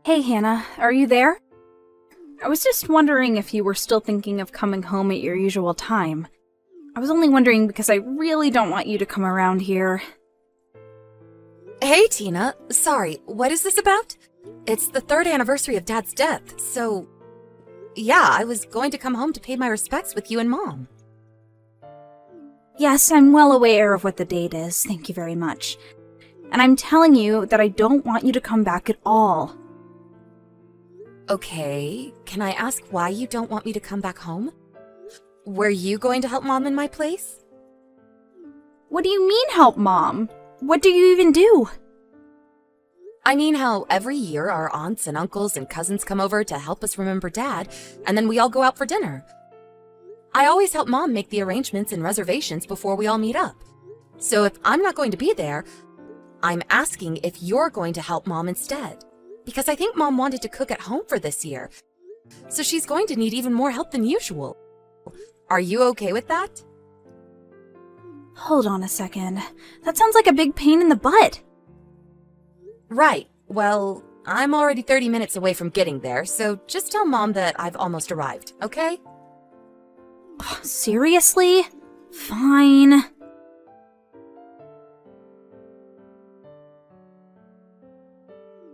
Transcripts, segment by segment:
Hey Hannah, are you there? I was just wondering if you were still thinking of coming home at your usual time. I was only wondering because I really don't want you to come around here. Hey, Tina. Sorry, what is this about? It's the 3rd anniversary of Dad's death, so... Yeah, I was going to come home to pay my respects with you and Mom. Yes, I'm well aware of what the date is, thank you very much. And I'm telling you that I don't want you to come back at all. Okay, can I ask why you don't want me to come back home? Were you going to help Mom in my place? What do you mean, help Mom? What do you even do? I mean how every year our aunts and uncles and cousins come over to help us remember Dad, and then we all go out for dinner. I always help Mom make the arrangements and reservations before we all meet up. So if I'm not going to be there, I'm asking if you're going to help Mom instead. Because I think Mom wanted to cook at home for this year, so she's going to need even more help than usual. Are you okay with that? Hold on a second. That sounds like a big pain in the butt. Right. Well, I'm already 30 minutes away from getting there, so just tell Mom that I've almost arrived, okay? Seriously? Fine.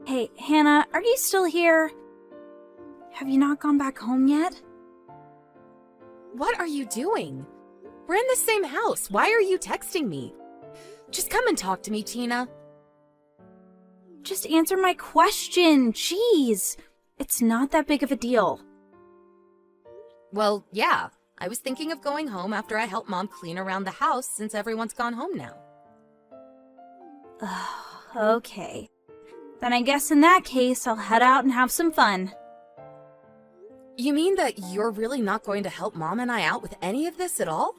Hey, Hannah, are you still here? Have you not gone back home yet? What are you doing? We're in the same house. Why are you texting me? Just come and talk to me, Tina. Just answer my question. Jeez. It's not that big of a deal. Well, yeah. I was thinking of going home after I help Mom clean around the house since everyone's gone home now. Okay. Then I guess in that case, I'll head out and have some fun. You mean that you're really not going to help Mom and I out with any of this at all?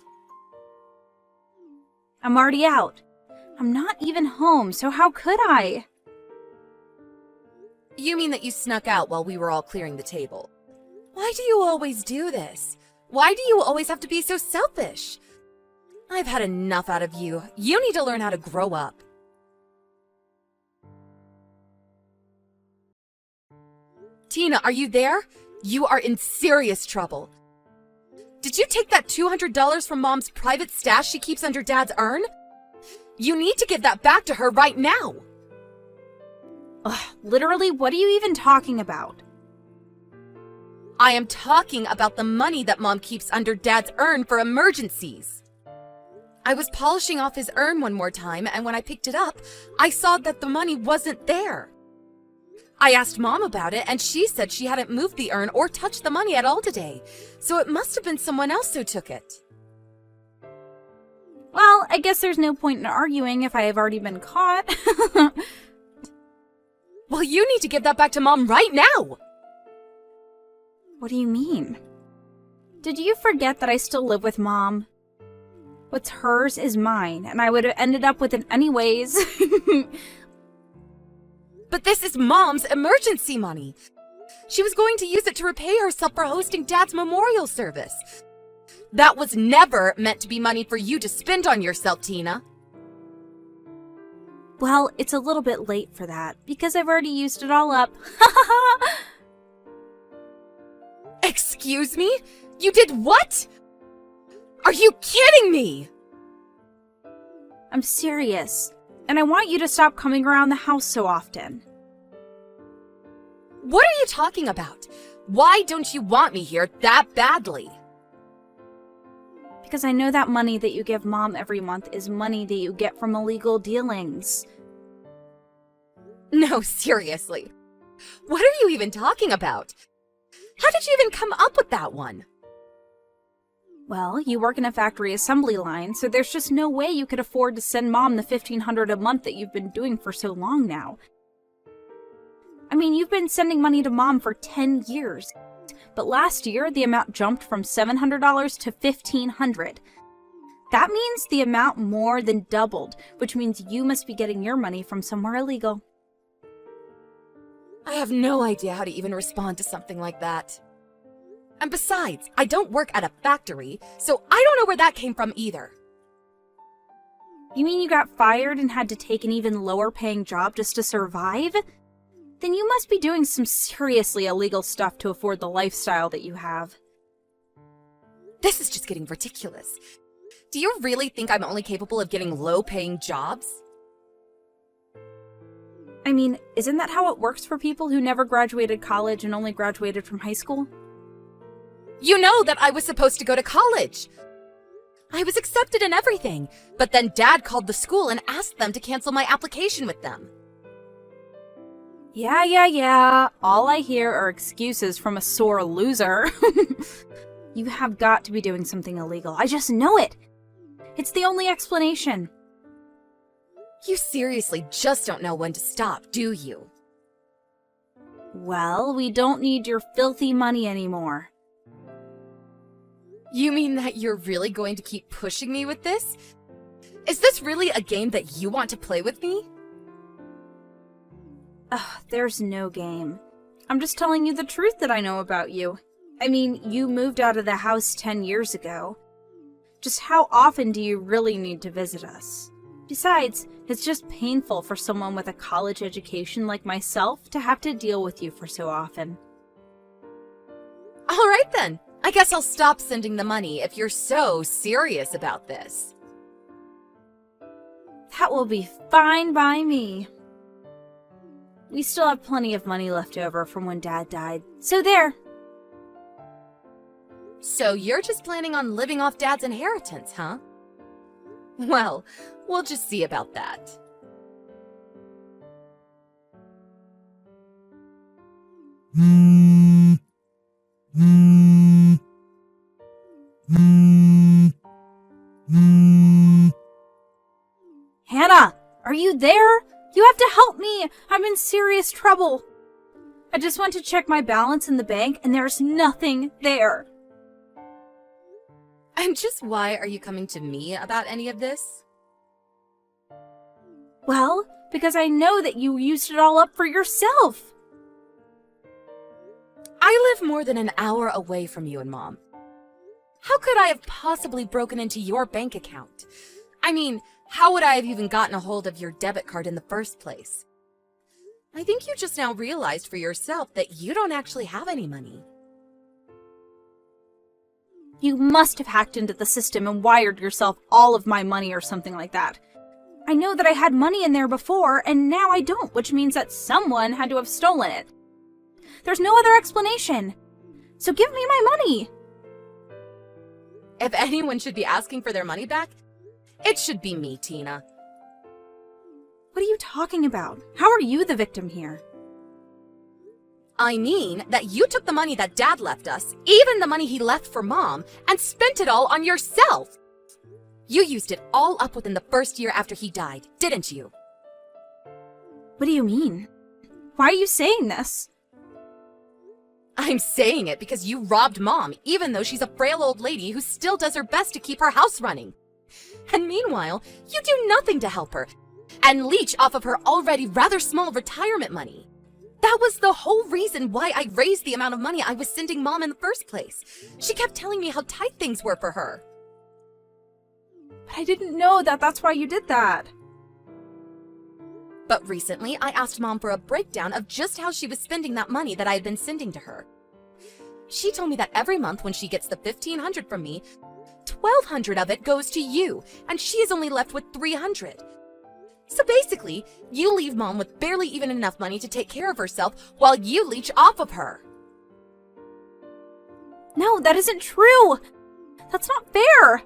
I'm already out. I'm not even home, so how could I? You mean that you snuck out while we were all clearing the table? Why do you always do this? Why do you always have to be so selfish? I've had enough out of you. You need to learn how to grow up. Tina, are you there? You are in serious trouble. Did you take that $200 from Mom's private stash she keeps under Dad's urn? You need to give that back to her right now. Literally, what are you even talking about? I am talking about the money that Mom keeps under Dad's urn for emergencies. I was polishing off his urn one more time, and when I picked it up, I saw that the money wasn't there. I asked Mom about it, and she said she hadn't moved the urn or touched the money at all today, so it must have been someone else who took it. Well, I guess there's no point in arguing if I have already been caught. Well, you need to give that back to Mom right now! What do you mean? Did you forget that I still live with Mom? What's hers is mine, and I would have ended up with it anyways. But this is Mom's emergency money. She was going to use it to repay herself for hosting Dad's memorial service. That was never meant to be money for you to spend on yourself, Tina. Well, it's a little bit late for that, because I've already used it all up. Excuse me? You did what? Are you kidding me? I'm serious, and I want you to stop coming around the house so often. What are you talking about? Why don't you want me here that badly? Because I know that money that you give Mom every month is money that you get from illegal dealings. No, seriously. What are you even talking about? How did you even come up with that one? Well, you work in a factory assembly line, so there's just no way you could afford to send Mom the $1,500 a month that you've been doing for so long now. I mean, you've been sending money to Mom for 10 years, but last year the amount jumped from $700 to $1,500. That means the amount more than doubled, which means you must be getting your money from somewhere illegal. I have no idea how to even respond to something like that. And besides, I don't work at a factory, so I don't know where that came from either. You mean you got fired and had to take an even lower paying job just to survive? then you must be doing some seriously illegal stuff to afford the lifestyle that you have. This is just getting ridiculous. Do you really think I'm only capable of getting low-paying jobs? I mean, isn't that how it works for people who never graduated college and only graduated from high school? You know that I was supposed to go to college. I was accepted and everything, but then Dad called the school and asked them to cancel my application with them. Yeah. All I hear are excuses from a sore loser. You have got to be doing something illegal. I just know it. It's the only explanation. You seriously just don't know when to stop, do you? Well, we don't need your filthy money anymore. You mean that you're really going to keep pushing me with this? Is this really a game that you want to play with me? Ugh, there's no game. I'm just telling you the truth that I know about you. I mean, you moved out of the house 10 years ago. Just how often do you really need to visit us? Besides, it's just painful for someone with a college education like myself to have to deal with you for so often. All right then. I guess I'll stop sending the money if you're so serious about this. That will be fine by me. We still have plenty of money left over from when Dad died, so there. So you're just planning on living off Dad's inheritance, huh? Well, we'll just see about that. Hannah, are you there? You have to help me. I'm in serious trouble. I just went to check my balance in the bank and there's nothing there. And just why are you coming to me about any of this? Well, because I know that you used it all up for yourself. I live more than an hour away from you and Mom. How could I have possibly broken into your bank account? I mean, how would I have even gotten a hold of your debit card in the first place? I think you just now realized for yourself that you don't actually have any money. You must have hacked into the system and wired yourself all of my money or something like that. I know that I had money in there before, and now I don't, which means that someone had to have stolen it. There's no other explanation. So give me my money. If anyone should be asking for their money back, it should be me, Tina. What are you talking about? How are you the victim here? I mean that you took the money that Dad left us, even the money he left for Mom, and spent it all on yourself. You used it all up within the first year after he died, didn't you? What do you mean? Why are you saying this? I'm saying it because you robbed Mom, even though she's a frail old lady who still does her best to keep her house running. And meanwhile, you do nothing to help her and leech off of her already rather small retirement money. That was the whole reason why I raised the amount of money I was sending Mom in the first place. She kept telling me how tight things were for her. But I didn't know that that's why you did that. But recently, I asked Mom for a breakdown of just how she was spending that money that I had been sending to her. She told me that every month when she gets the $1,500 from me, $1,200 of it goes to you, and she is only left with $300. So basically, you leave Mom with barely even enough money to take care of herself while you leech off of her. No, that isn't true. That's not fair.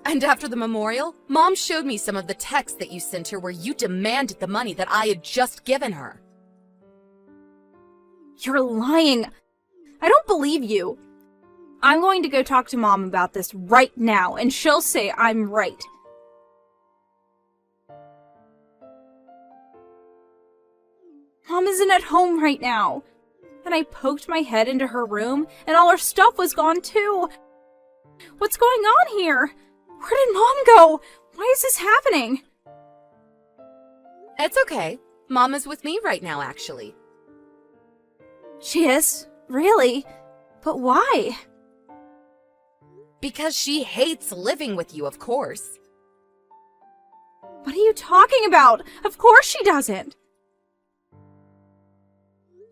And after the memorial, Mom showed me some of the texts that you sent her where you demanded the money that I had just given her. You're lying. I don't believe you. I'm going to go talk to Mom about this right now, and she'll say I'm right. Mom isn't at home right now. And I poked my head into her room, and all her stuff was gone too. What's going on here? Where did Mom go? Why is this happening? It's okay. Mom is with me right now, actually. She is? Really? But why? Because she hates living with you, of course. What are you talking about? Of course she doesn't.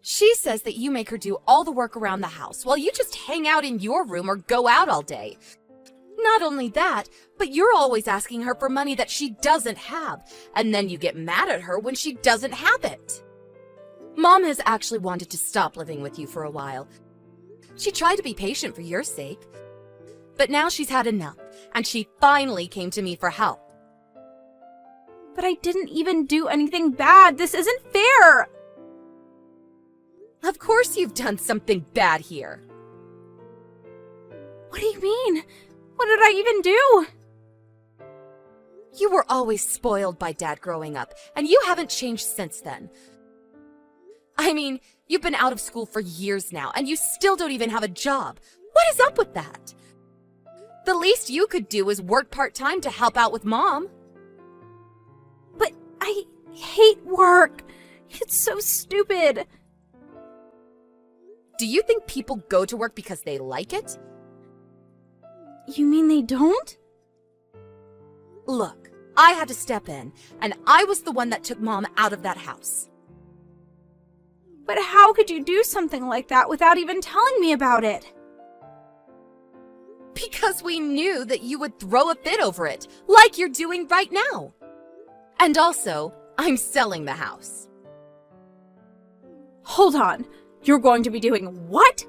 She says that you make her do all the work around the house while you just hang out in your room or go out all day. Not only that, but you're always asking her for money that she doesn't have, and then you get mad at her when she doesn't have it. Mom has actually wanted to stop living with you for a while. She tried to be patient for your sake, but now she's had enough, and she finally came to me for help. But I didn't even do anything bad. This isn't fair. Of course you've done something bad here. What do you mean? What did I even do? You were always spoiled by Dad growing up, and you haven't changed since then. I mean, you've been out of school for years now, and you still don't even have a job. What is up with that? The least you could do is work part-time to help out with Mom. But I hate work. It's so stupid. Do you think people go to work because they like it? You mean they don't? Look, I had to step in, and I was the one that took Mom out of that house. But how could you do something like that without even telling me about it? Because we knew that you would throw a fit over it, like you're doing right now. And also, I'm selling the house. Hold on. You're going to be doing what?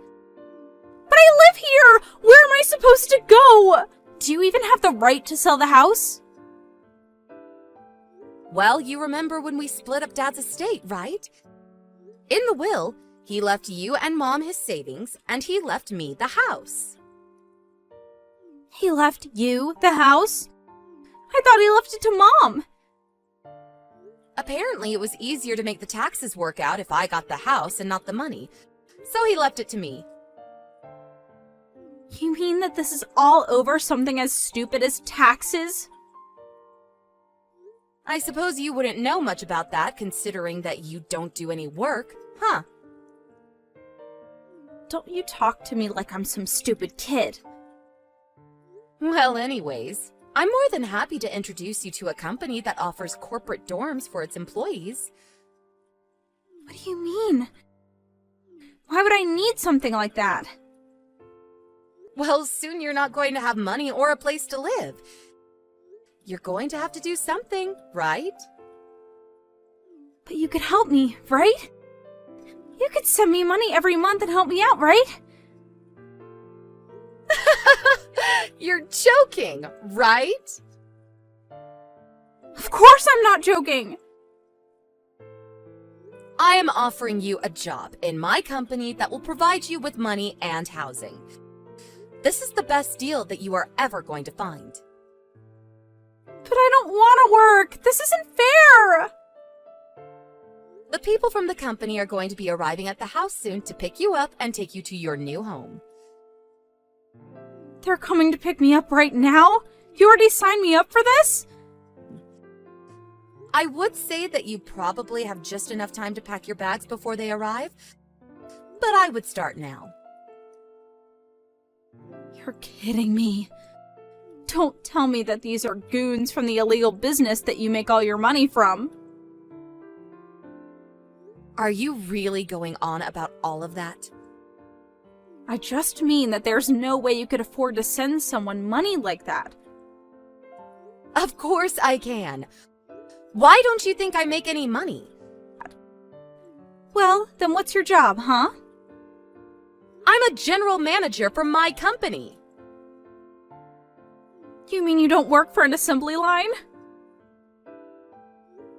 But I live here! Where am I supposed to go? Do you even have the right to sell the house? Well, you remember when we split up Dad's estate, right? In the will, he left you and Mom his savings, and he left me the house. He left you the house? I thought he left it to Mom. Apparently, it was easier to make the taxes work out if I got the house and not the money, so he left it to me. You mean that this is all over something as stupid as taxes? I suppose you wouldn't know much about that, considering that you don't do any work, huh? Don't you talk to me like I'm some stupid kid. Well, anyways, I'm more than happy to introduce you to a company that offers corporate dorms for its employees. What do you mean? Why would I need something like that? Well, soon you're not going to have money or a place to live. You're going to have to do something, right? But you could help me, right? You could send me money every month and help me out, right? You're joking, right? Of course I'm not joking! I am offering you a job in my company that will provide you with money and housing. This is the best deal that you are ever going to find. But I don't want to work! This isn't fair! The people from the company are going to be arriving at the house soon to pick you up and take you to your new home. They're coming to pick me up right now? You already signed me up for this? I would say that you probably have just enough time to pack your bags before they arrive, but I would start now. You're kidding me. Don't tell me that these are goons from the illegal business that you make all your money from. Are you really going on about all of that? I just mean that there's no way you could afford to send someone money like that. Of course I can. Why don't you think I make any money? Well, then what's your job, huh? I'm a general manager for my company. You mean you don't work for an assembly line?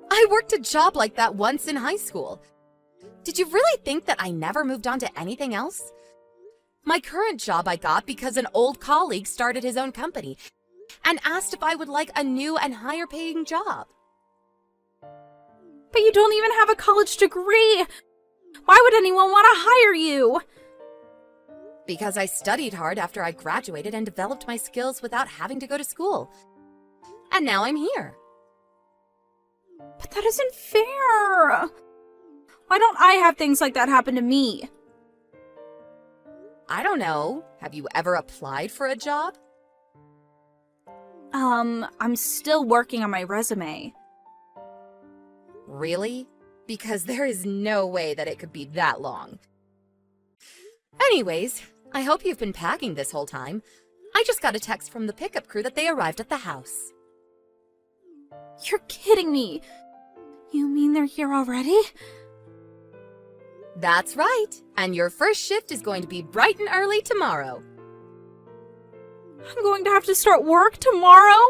I worked a job like that once in high school. Did you really think that I never moved on to anything else? My current job I got because an old colleague started his own company and asked if I would like a new and higher paying job. But you don't even have a college degree! Why would anyone want to hire you? Because I studied hard after I graduated and developed my skills without having to go to school. And now I'm here. But that isn't fair! Why don't I have things like that happen to me? I don't know. Have you ever applied for a job? I'm still working on my resume. Really? because there is no way that it could be that long. Anyways, I hope you've been packing this whole time. I just got a text from the pickup crew that they arrived at the house. You're kidding me. You mean they're here already? That's right, and your first shift is going to be bright and early tomorrow. I'm going to have to start work tomorrow?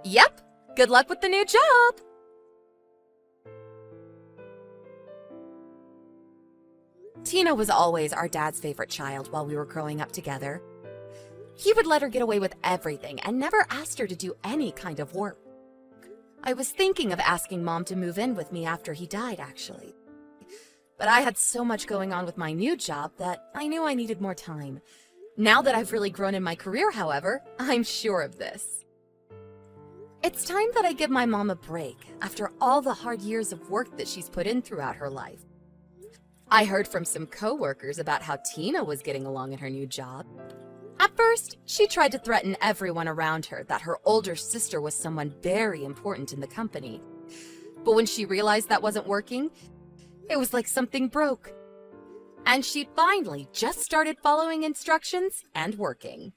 Yep, good luck with the new job. Tina was always our dad's favorite child while we were growing up together. He would let her get away with everything and never asked her to do any kind of work. I was thinking of asking Mom to move in with me after he died, actually. But I had so much going on with my new job that I knew I needed more time. Now that I've really grown in my career, however, I'm sure of this. It's time that I give my mom a break after all the hard years of work that she's put in throughout her life. I heard from some coworkers about how Tina was getting along in her new job. At first, she tried to threaten everyone around her that her older sister was someone very important in the company. But when she realized that wasn't working, it was like something broke. And she finally just started following instructions and working.